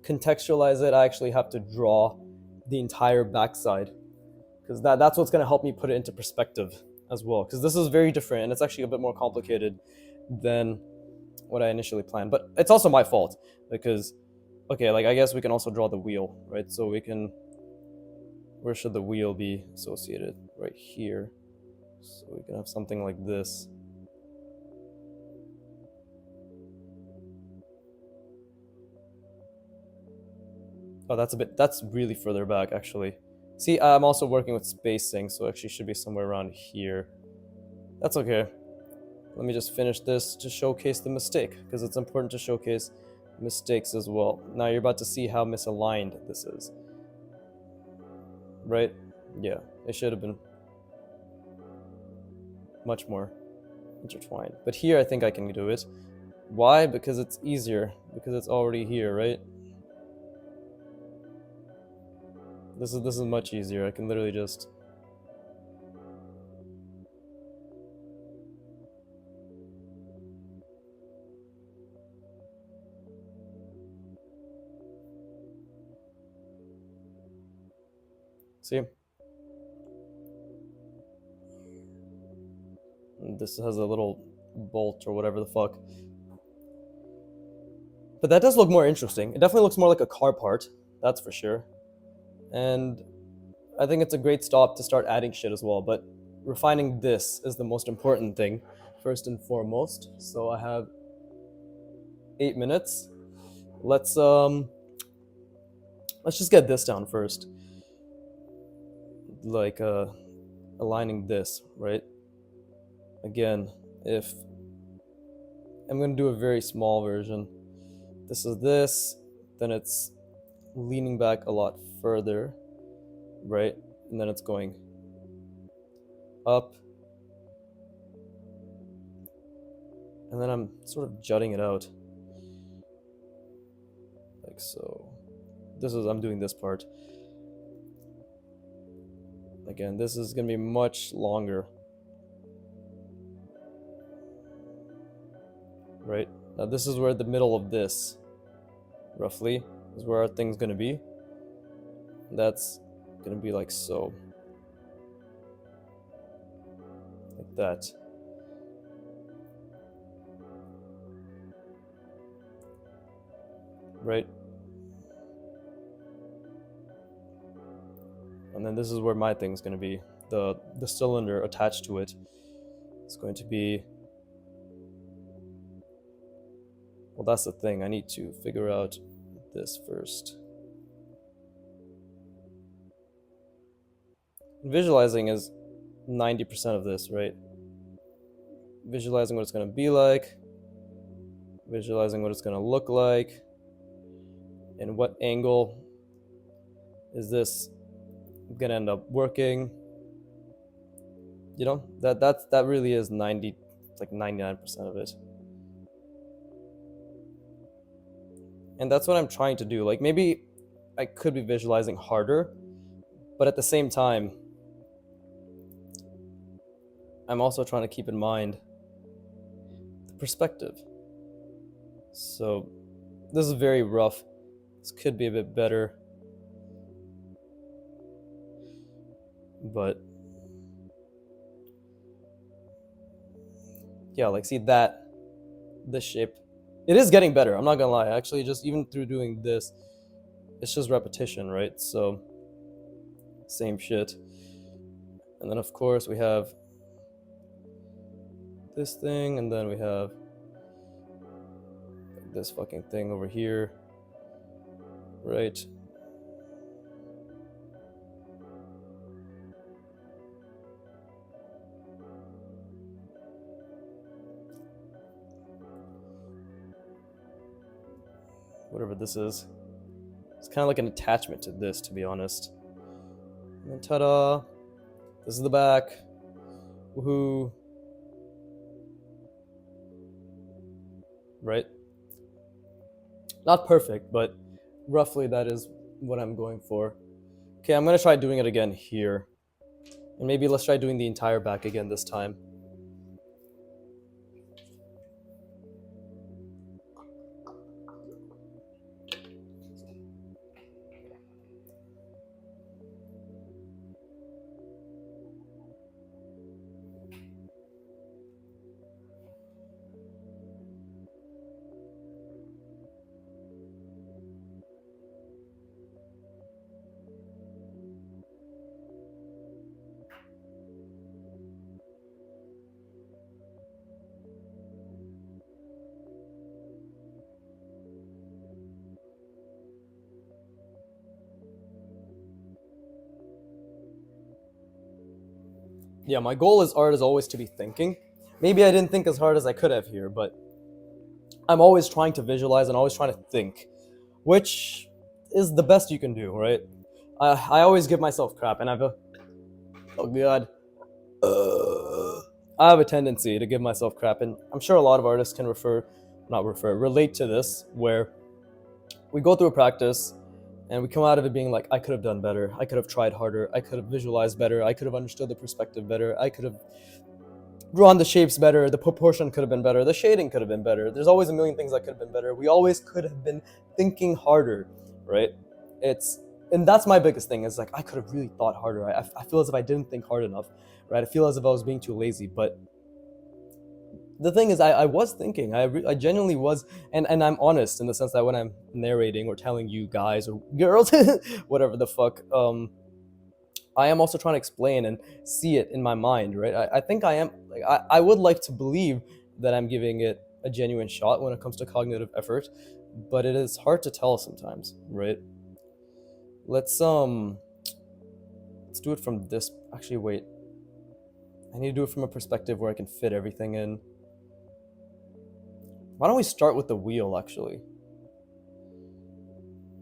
contextualize it, I actually have to draw the entire backside, because that's what's going to help me put it into perspective as well, because this is very different and it's actually a bit more complicated than what I initially planned. But it's also my fault, because okay, like I guess we can also draw the wheel, right? So we can, where should the wheel be associated? Right here. So we can have something like this. Oh, that's really further back actually. See, I'm also working with spacing, so actually should be somewhere around here. That's okay. Let me just finish this to showcase the mistake, because it's important to showcase mistakes as well. Now you're about to see how misaligned this is. Right? Yeah, it should have been much more intertwined. But here I think I can do it. Why? Because it's easier, because it's already here, right? This is much easier. I can literally just see. This has a little bolt or whatever the fuck. But that does look more interesting. It definitely looks more like a car part, that's for sure. And I think it's a great stop to start adding shit as well. But refining this is the most important thing, first and foremost. So I have 8 minutes. Let's just get this down first. Like aligning this, right? Again, if I'm gonna do a very small version. This is this, then it's leaning back a lot further, right? And then it's going up. And then I'm sort of jutting it out. Like so. I'm doing this part. Again, this is gonna be much longer. Right? Now this is where the middle of this, roughly, is where our thing's gonna be. That's gonna be like so. Like that. Right? And then this is where my thing's gonna be. The cylinder attached to it is going to be, well, that's the thing. I need to figure out this first. Visualizing is 90% of this, right? Visualizing what it's going to be like, visualizing what it's going to look like, and what angle is this going to end up working. You know, that really is 99% of it. And that's what I'm trying to do. Like maybe I could be visualizing harder, but at the same time, I'm also trying to keep in mind the perspective. So this is very rough. This could be a bit better. But yeah, like see that, this shape. It is getting better, I'm not gonna lie. Actually, just even through doing this, it's just repetition, right? So same shit. And then of course we have this thing, and then we have this fucking thing over here, right? Whatever this is. It's kind of like an attachment to this, to be honest. And then ta-da! This is the back. Woohoo! Right? Not perfect, but roughly that is what I'm going for. Okay, I'm gonna try doing it again here. And maybe let's try doing the entire back again this time. Yeah, my goal as art is always to be thinking. Maybe I didn't think as hard as I could have here, but I'm always trying to visualize and always trying to think, which is the best you can do, right? I always give myself crap, and oh god, I have a tendency to give myself crap, and I'm sure a lot of artists can relate to this, where we go through a practice and we come out of it being like, I could have done better, I could have tried harder, I could have visualized better, I could have understood the perspective better, I could have drawn the shapes better, the proportion could have been better, the shading could have been better. There's always a million things that could have been better. We always could have been thinking harder, right? And that's my biggest thing, is like, I could have really thought harder. I feel as if I didn't think hard enough, right? I feel as if I was being too lazy. But the thing is, I was thinking, I genuinely was, and I'm honest in the sense that when I'm narrating or telling you guys or girls, whatever the fuck, I am also trying to explain and see it in my mind, right? I think I am, like, I would like to believe that I'm giving it a genuine shot when it comes to cognitive effort, but it is hard to tell sometimes, right? Let's do it from this, actually wait. I need to do it from a perspective where I can fit everything in. Why don't we start with the wheel, actually?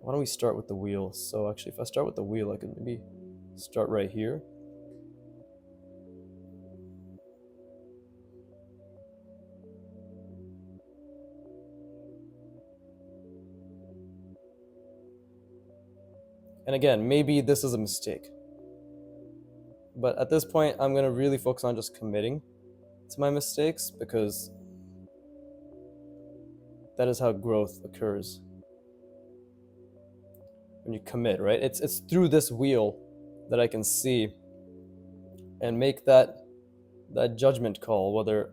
Why don't we start with the wheel? So actually, if I start with the wheel, I can maybe start right here. And again, maybe this is a mistake. But at this point, I'm going to really focus on just committing to my mistakes, because that is how growth occurs. When you commit, right? It's through this wheel that I can see and make that judgment call, whether.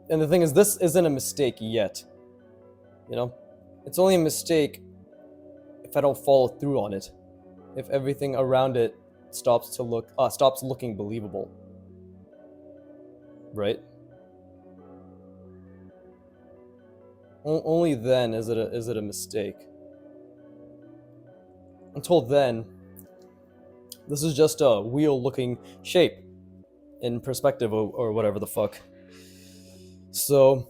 And the thing is, this isn't a mistake yet. You know, it's only a mistake if I don't follow through on it. If everything around it stops looking believable, right? Only then is it a mistake. Until then, this is just a wheel-looking shape in perspective, or whatever the fuck. So,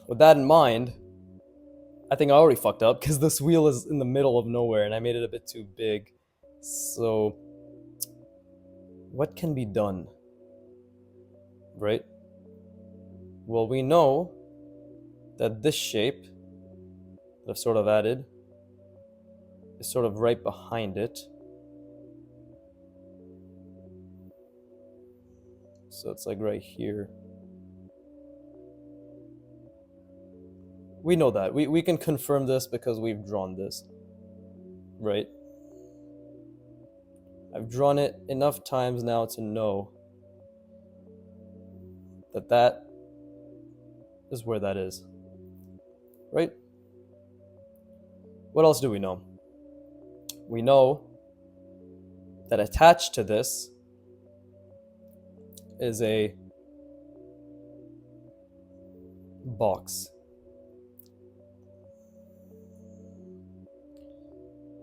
with that in mind, I think I already fucked up, because this wheel is in the middle of nowhere and I made it a bit too big. So, what can be done? Right? Well, we know that this shape that I've sort of added is sort of right behind it. So it's like right here. We know that. We can confirm this because we've drawn this. Right? I've drawn it enough times now to know that is where that is. Right? What else do we know? We know that attached to this is a box.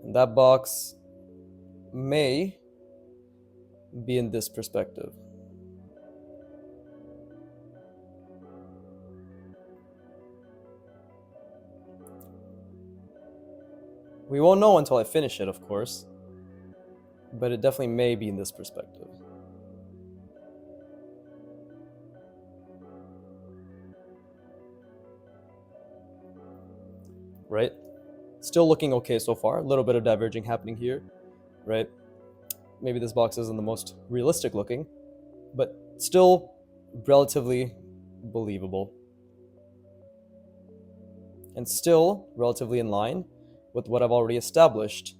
And that box may be in this perspective. We won't know until I finish it, of course, but it definitely may be in this perspective. Right? Still looking okay so far. A little bit of diverging happening here, right? Maybe this box isn't the most realistic looking, but still relatively believable. And still relatively in line with what I've already established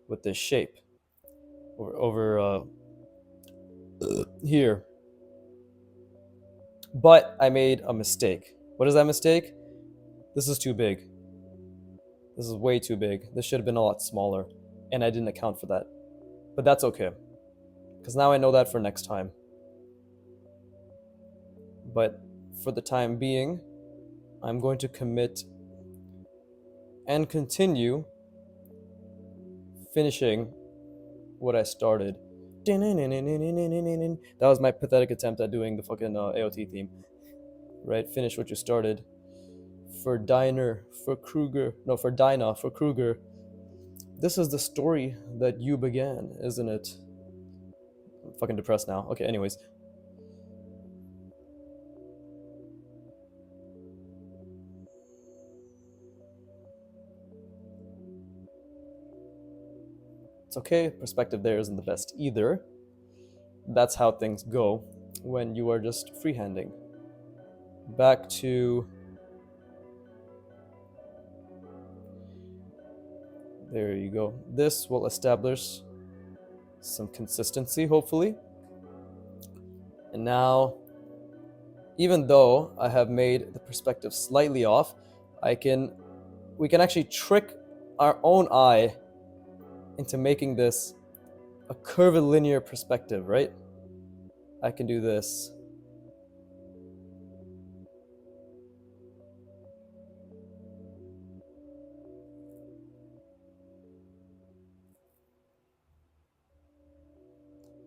with this shape over here. But I made a mistake. What is that mistake? This is too big. This is way too big. This should have been a lot smaller, and I didn't account for that. But that's okay, because now I know that for next time. But for the time being, I'm going to commit and continue finishing what I started. That was my pathetic attempt at doing the fucking AOT theme. Right? Finish what you started. For Dinah, for Kruger. This is the story that you began, isn't it? I'm fucking depressed now. Okay, anyways. It's okay, perspective there isn't the best either. That's how things go when you are just freehanding. Back to... There you go. This will establish some consistency, hopefully. And now, even though I have made the perspective slightly off, we can actually trick our own eye into making this a curvilinear perspective, right? I can do this.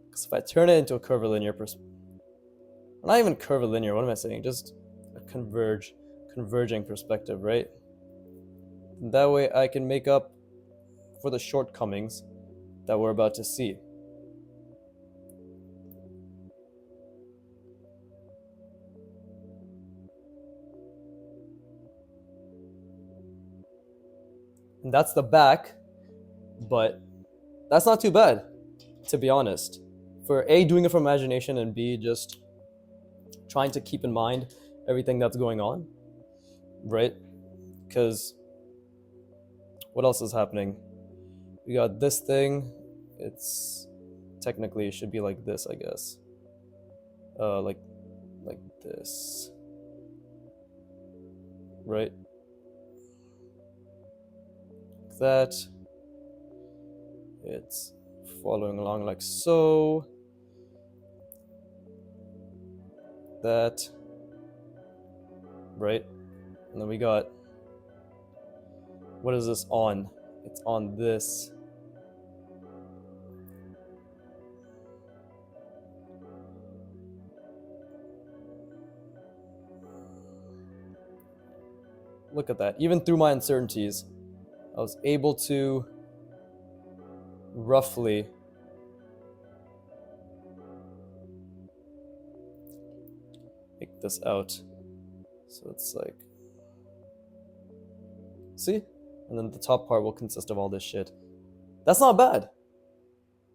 Because if I turn it into a curvilinear perspective, not even curvilinear, what am I saying? Just a converging perspective, right? And that way I can make up for the shortcomings that we're about to see. And that's the back, but that's not too bad, to be honest. For A, doing it from imagination, and B, just trying to keep in mind everything that's going on, right? Because what else is happening? We got this thing. It's technically it should be like this, I guess. Like this, right? That. It's following along like so. That. Right? And then we got, what is this on? It's on this. Look at that. Even through my uncertainties, I was able to roughly make this out. So it's like, see? And then the top part will consist of all this shit. That's not bad.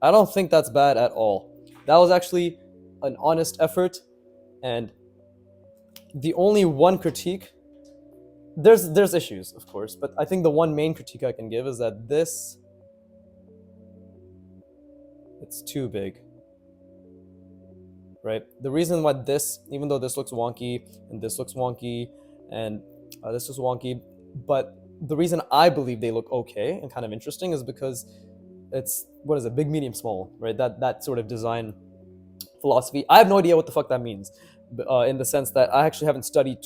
I don't think that's bad at all. That was actually an honest effort, and the only one critique, there's issues, of course, but I think the one main critique I can give is that this, it's too big, right? The reason why this, even though this looks wonky and this looks wonky and this is wonky, but the reason I believe they look okay and kind of interesting is because it's, what is it, big, medium, small, right? That sort of design philosophy. I have no idea what the fuck that means, in the sense that I haven't studied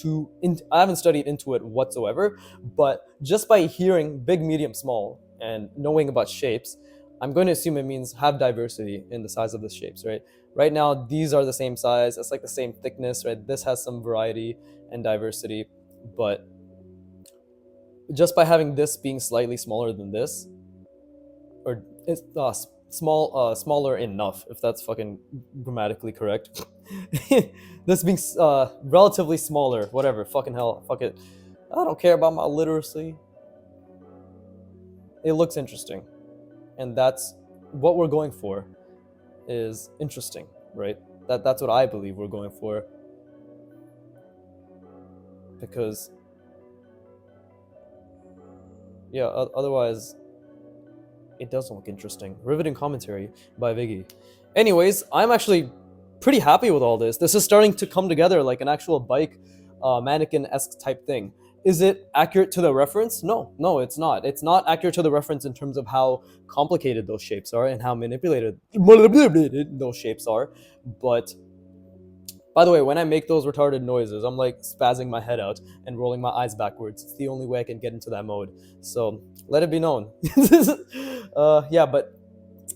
into it whatsoever. But just by hearing big, medium, small, and knowing about shapes, I'm going to assume it means have diversity in the size of the shapes, right? Right now, these are the same size. It's like the same thickness, right? This has some variety and diversity, but just by having this being slightly smaller than this, or it's smaller enough, if that's fucking grammatically correct. This being relatively smaller, whatever, fucking hell, fuck it. I don't care about my literacy. It looks interesting, and that's what we're going for. Is interesting, right? That's what I believe we're going for, because yeah, otherwise it doesn't look interesting. Riveting commentary by Viggy. Anyways, I'm actually pretty happy with all this. This is starting to come together like an actual bike mannequin-esque type thing. Is it accurate to the reference? No, it's not. It's not accurate to the reference in terms of how complicated those shapes are and how manipulated those shapes are. But by the way, when I make those retarded noises, I'm like spazzing my head out and rolling my eyes backwards. It's the only way I can get into that mode. So let it be known. Yeah, but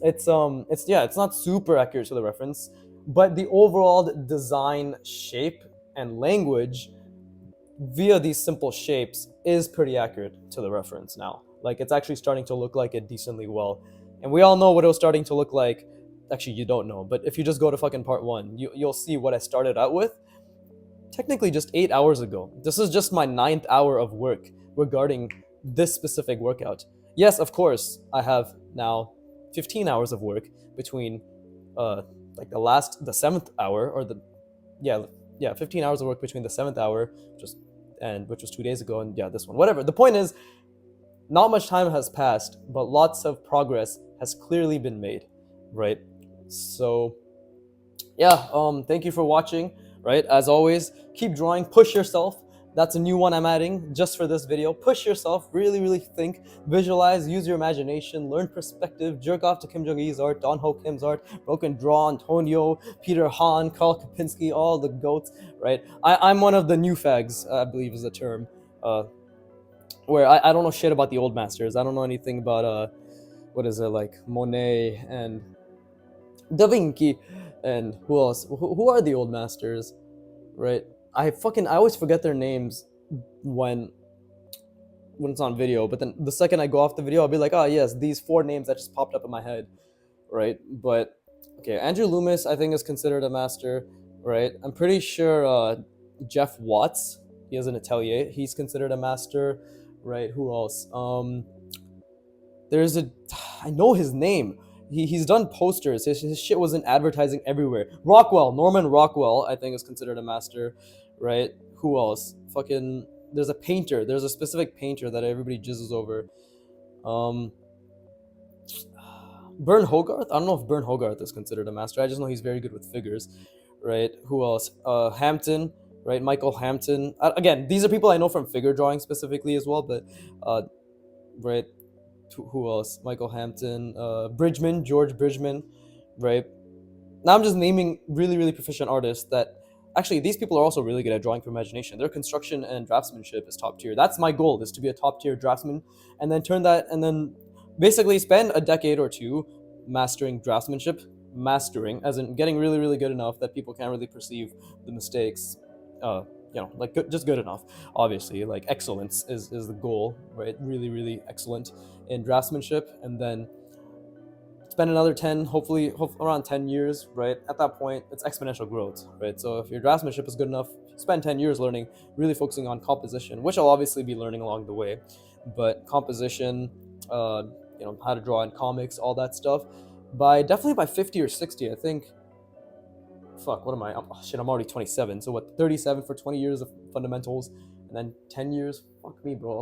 it's not super accurate to the reference, but the overall design, shape, and language via these simple shapes is pretty accurate to the reference now. Like, it's actually starting to look like it decently well. And we all know what it was starting to look like. Actually, you don't know, but if you just go to fucking part 1, you'll see what I started out with technically just 8 hours ago. This is just my 9th hour of work regarding this specific workout. Yes, of course, I have now 15 hours of work between like the 7th hour, or 15 hours of work between the 7th hour, which was 2 days ago, and this one. Whatever. The point is, not much time has passed, but lots of progress has clearly been made, right? So yeah, thank you for watching, right? As always, keep drawing, push yourself. That's a new one I'm adding just for this video. Push yourself, really think, visualize, use your imagination, learn perspective, jerk off to Kim Jong-il's art, Don Ho Kim's art, Broken Draw, Antonio, Peter Han, Karl Kapinski, all the goats, right? I'm one of the new fags, I believe is the term, where I don't know shit about the old masters. I don't know anything about, what is it, like Monet and Da Vinci, and who else? Who are the old masters, right? I always forget their names when it's on video, but then the second I go off the video, I'll be like, oh yes, these 4 names that just popped up in my head, right? But okay, Andrew Loomis, I think, is considered a master, right? I'm pretty sure Jeff Watts, he has an atelier, he's considered a master, right? Who else? I know his name. He's done posters. His shit was in advertising everywhere. Norman Rockwell, I think, is considered a master, right? Who else? There's a painter. There's a specific painter that everybody jizzes over. Bern Hogarth? I don't know if Bern Hogarth is considered a master. I just know he's very good with figures, right? Who else? Hampton, right? Michael Hampton. Again, these are people I know from figure drawing specifically as well, but, right? Who else? Michael Hampton, George Bridgman, right? Now I'm just naming really proficient artists that, actually, these people are also really good at drawing from imagination. Their construction and draftsmanship is top tier. That's my goal, is to be a top tier draftsman, and then basically spend a decade or 2 mastering draftsmanship, as in getting really good enough that people can't really perceive the mistakes, like just good enough. Obviously, like excellence is the goal, right? Really excellent in draftsmanship, and then spend another 10, hopefully around 10 years, right? At that point, it's exponential growth, right? So if your draftsmanship is good enough, spend 10 years learning, really focusing on composition, which I'll obviously be learning along the way, but composition, how to draw in comics, all that stuff, definitely by 50 or 60, I think. Fuck, what am I? I'm already 27. So what, 37 for 20 years of fundamentals, and then 10 years? Fuck me, bro.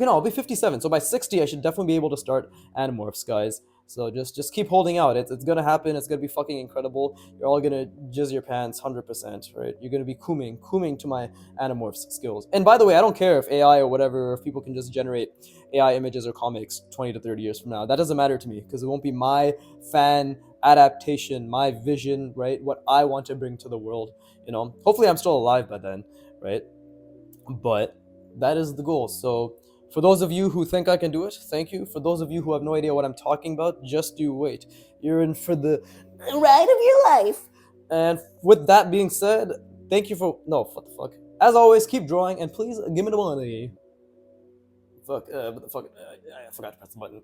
I'll be 57. So by 60, I should definitely be able to start Animorphs, guys. So just keep holding out. It's gonna happen. It's gonna be fucking incredible. You're all gonna jizz your pants 100%, right? You're gonna be kuming to my Animorphs skills. And by the way, I don't care if AI or whatever, if people can just generate AI images or comics 20 to 30 years from now. That doesn't matter to me because it won't be my fan adaptation, my vision, right? What I want to bring to the world. Hopefully I'm still alive by then, right? But that is the goal. So for those of you who think I can do it, thank you. For those of you who have no idea what I'm talking about, just you wait. You're in for the ride of your life. And with that being said, thank you for no, what the fuck. As always, keep drawing and please give me the money. Fuck, but the fuck, I forgot to press the button.